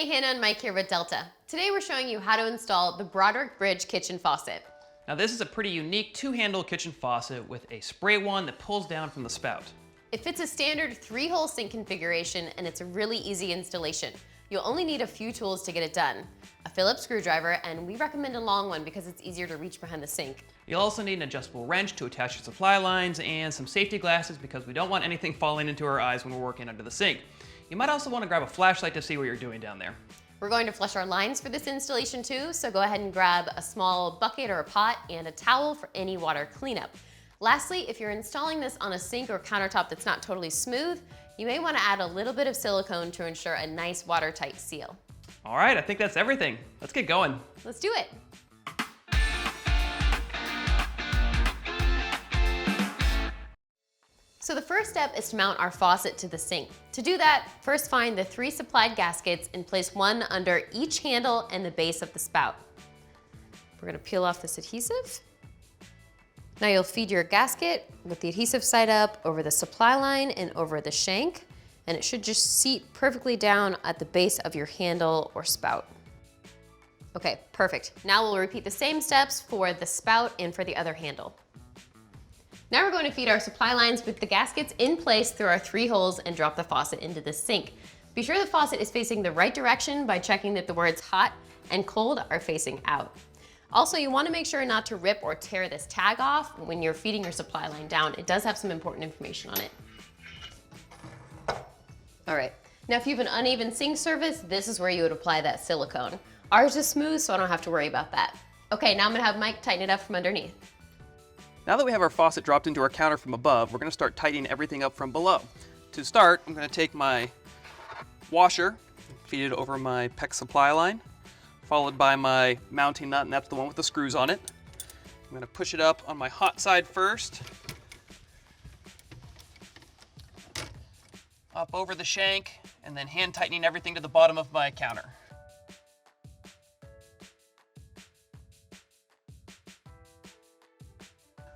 Hannah and Mike here with Delta. Today we're showing you how to install the Broderick Bridge kitchen faucet. Now this is a pretty unique two-handle kitchen faucet with a spray wand that pulls down from the spout. It fits a standard 3-hole sink configuration and it's a really easy installation. You'll only need a few tools to get it done. A Phillips screwdriver, and we recommend a long one because it's easier to reach behind the sink. You'll also need an adjustable wrench to attach your supply lines and some safety glasses because we don't want anything falling into our eyes when we're working under the sink. You might also want to grab a flashlight to see what you're doing down there. We're going to flush our lines for this installation too, so go ahead and grab a small bucket or a pot and a towel for any water cleanup. Lastly, if you're installing this on a sink or countertop that's not totally smooth, you may want to add a little bit of silicone to ensure a nice watertight seal. All right, I think that's everything. Let's get going. Let's do it. So the first step is to mount our faucet to the sink. To do that, first find the 3 supplied gaskets and place one under each handle and the base of the spout. We're going to peel off this adhesive. Now you'll feed your gasket with the adhesive side up over the supply line and over the shank, and it should just seat perfectly down at the base of your handle or spout. Okay, perfect. Now we'll repeat the same steps for the spout and for the other handle. Now we're going to feed our supply lines with the gaskets in place through our 3 holes and drop the faucet into the sink. Be sure the faucet is facing the right direction by checking that the words hot and cold are facing out. Also, you want to make sure not to rip or tear this tag off when you're feeding your supply line down. It does have some important information on it. All right, now if you have an uneven sink surface, this is where you would apply that silicone. Ours is smooth, so I don't have to worry about that. Okay, now I'm gonna have Mike tighten it up from underneath. Now that we have our faucet dropped into our counter from above, we're going to start tightening everything up from below. To start, I'm going to take my washer, feed it over my PEX supply line, followed by my mounting nut, and that's the one with the screws on it. I'm going to push it up on my hot side first, up over the shank, and then hand tightening everything to the bottom of my counter.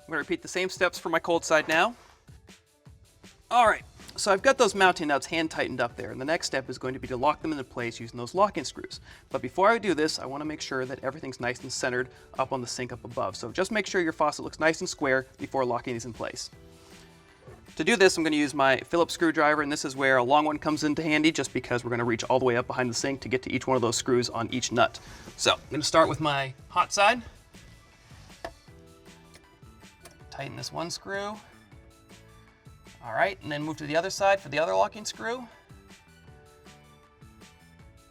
I'm going to repeat the same steps for my cold side now. All right, so I've got those mounting nuts hand tightened up there, and the next step is going to be to lock them into place using those locking screws. But before I do this, I want to make sure that everything's nice and centered up on the sink up above. So just make sure your faucet looks nice and square before locking these in place. To do this, I'm going to use my Phillips screwdriver, and this is where a long one comes into handy just because we're going to reach all the way up behind the sink to get to each one of those screws on each nut. So I'm going to start with my hot side. Tighten this one screw. All right, and then move to the other side for the other locking screw.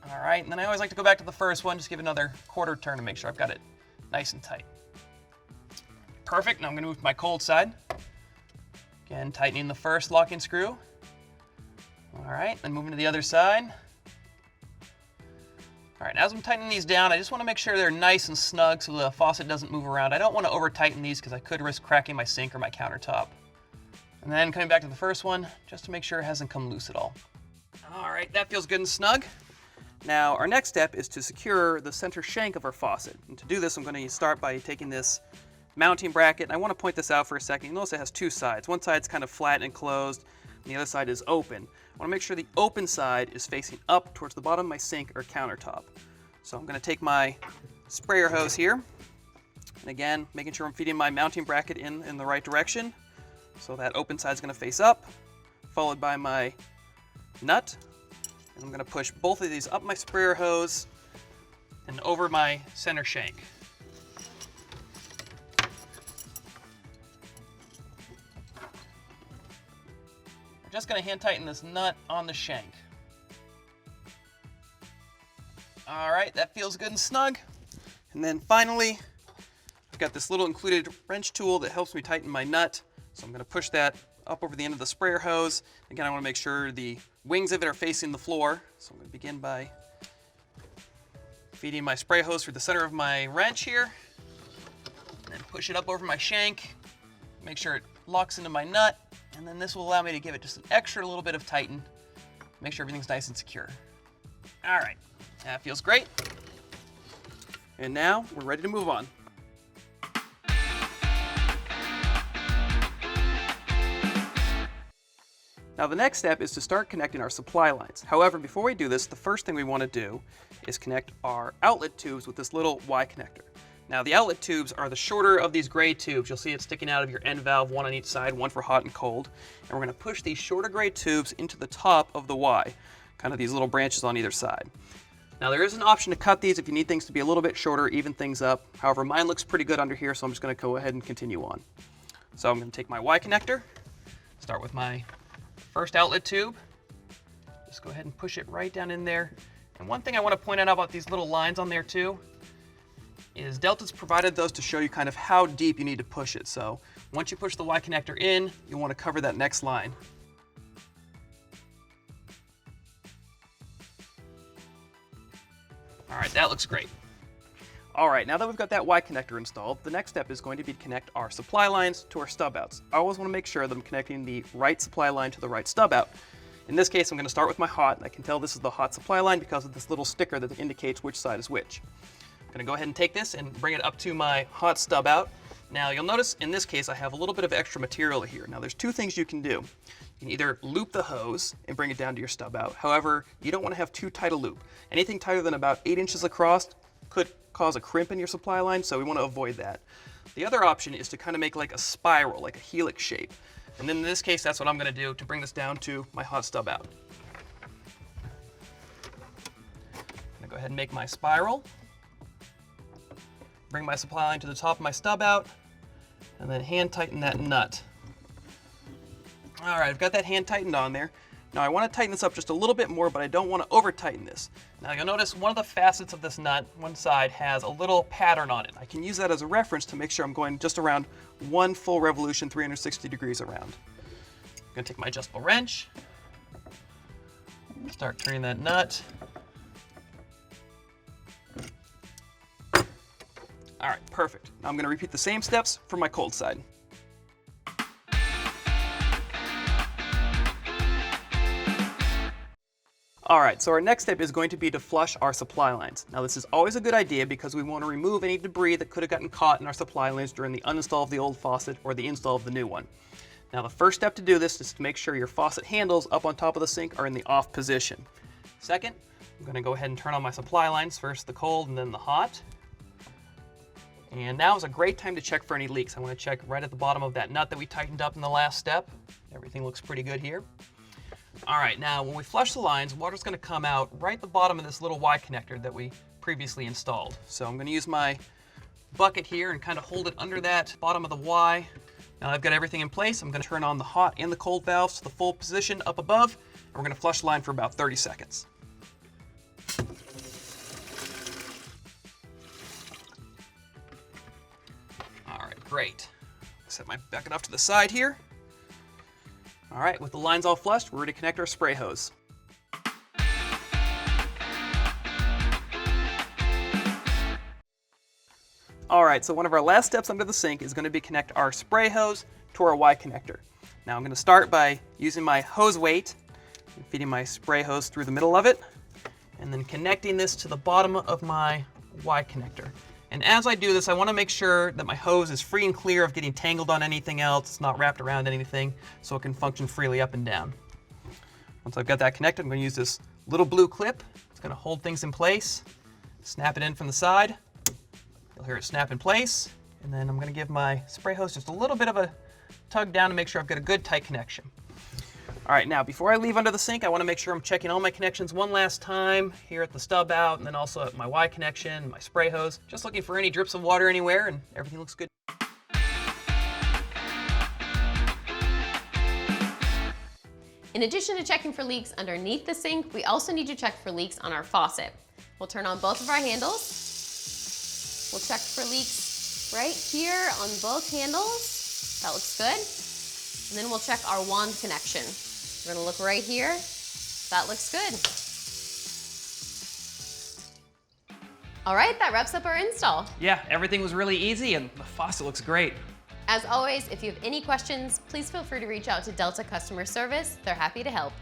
All right, and then I always like to go back to the first one, just give it another quarter turn to make sure I've got it nice and tight. Perfect, now I'm gonna move to my cold side. Again, tightening the first locking screw. All right, then moving to the other side. All right, as I'm tightening these down, I just want to make sure they're nice and snug so the faucet doesn't move around. I don't want to over tighten these because I could risk cracking my sink or my countertop. And then coming back to the first one, just to make sure it hasn't come loose at all. All right, that feels good and snug. Now, our next step is to secure the center shank of our faucet. And to do this, I'm going to start by taking this mounting bracket. And I want to point this out for a second. You notice it has 2 sides. One side's kind of flat and closed, and the other side is open. I want to make sure the open side is facing up towards the bottom of my sink or countertop. So I'm going to take my sprayer hose here, and again, making sure I'm feeding my mounting bracket in the right direction. So that open side is going to face up, followed by my nut. And I'm going to push both of these up my sprayer hose and over my center shank. Just going to hand tighten this nut on the shank. All right, that feels good and snug. And then finally, I've got this little included wrench tool that helps me tighten my nut. So I'm going to push that up over the end of the sprayer hose. Again, I want to make sure the wings of it are facing the floor. So I'm going to begin by feeding my spray hose through the center of my wrench here. And then push it up over my shank. Make sure it locks into my nut. And then this will allow me to give it just an extra little bit of tighten. Make sure everything's nice and secure. All right, that feels great. And now we're ready to move on. Now the next step is to start connecting our supply lines. However, before we do this, the first thing we want to do is connect our outlet tubes with this little Y connector. Now the outlet tubes are the shorter of these gray tubes. You'll see it sticking out of your end valve, one on each side, one for hot and cold. And we're going to push these shorter gray tubes into the top of the Y, kind of these little branches on either side. Now there is an option to cut these if you need things to be a little bit shorter, even things up. However, mine looks pretty good under here, so I'm just going to go ahead and continue on. So I'm going to take my Y connector, start with my first outlet tube, just go ahead and push it right down in there. And one thing I want to point out about these little lines on there too, is Delta's provided those to show you kind of how deep you need to push it. So once you push the Y connector in, you'll want to cover that next line. All right, that looks great. All right, now that we've got that Y connector installed, the next step is going to be to connect our supply lines to our stub outs. I always want to make sure that I'm connecting the right supply line to the right stub out. In this case, I'm going to start with my hot, and I can tell this is the hot supply line because of this little sticker that indicates which side is which. I'm going to go ahead and take this and bring it up to my hot stub out. Now you'll notice in this case I have a little bit of extra material here. Now there's two things you can do. You can either loop the hose and bring it down to your stub out. However, you don't want to have too tight a loop. Anything tighter than about 8 inches across could cause a crimp in your supply line, so we want to avoid that. The other option is to kind of make like a spiral, like a helix shape. And then in this case, that's what I'm going to do to bring this down to my hot stub out. I'm going to go ahead and make my spiral. Bring my supply line to the top of my stub out, and then hand tighten that nut. All right, I've got that hand tightened on there. Now I want to tighten this up just a little bit more, but I don't want to over tighten this. Now you'll notice one of the facets of this nut, one side, has a little pattern on it. I can use that as a reference to make sure I'm going just around one full revolution, 360 degrees around. I'm going to take my adjustable wrench, start turning that nut. All right, perfect. Now I'm going to repeat the same steps for my cold side. All right, so our next step is going to be to flush our supply lines. Now this is always a good idea because we want to remove any debris that could have gotten caught in our supply lines during the uninstall of the old faucet or the install of the new one. Now the first step to do this is to make sure your faucet handles up on top of the sink are in the off position. Second, I'm going to go ahead and turn on my supply lines, first the cold and then the hot. And now is a great time to check for any leaks. I want to check right at the bottom of that nut that we tightened up in the last step. Everything looks pretty good here. All right, now when we flush the lines, water's going to come out right at the bottom of this little Y connector that we previously installed. So I'm going to use my bucket here and kind of hold it under that bottom of the Y. Now I've got everything in place. I'm going to turn on the hot and the cold valves to the full position up above, and we're going to flush the line for about 30 seconds. Great. Set my bucket off to the side here. All right, with the lines all flushed, we're ready to connect our spray hose. All right, so one of our last steps under the sink is going to be connect our spray hose to our Y connector. Now I'm going to start by using my hose weight and feeding my spray hose through the middle of it, and then connecting this to the bottom of my Y connector. And as I do this, I want to make sure that my hose is free and clear of getting tangled on anything else. It's not wrapped around anything, so it can function freely up and down. Once I've got that connected, I'm going to use this little blue clip. It's going to hold things in place. Snap it in from the side. You'll hear it snap in place. And then I'm going to give my spray hose just a little bit of a tug down to make sure I've got a good tight connection. All right, now before I leave under the sink, I want to make sure I'm checking all my connections one last time here at the stub out, and then also at my Y connection, my spray hose. Just looking for any drips of water anywhere, and everything looks good. In addition to checking for leaks underneath the sink, we also need to check for leaks on our faucet. We'll turn on both of our handles. We'll check for leaks right here on both handles. That looks good. And then we'll check our wand connection. We're gonna look right here. That looks good. All right, that wraps up our install. Yeah, everything was really easy and the faucet looks great. As always, if you have any questions, please feel free to reach out to Delta Customer Service. They're happy to help.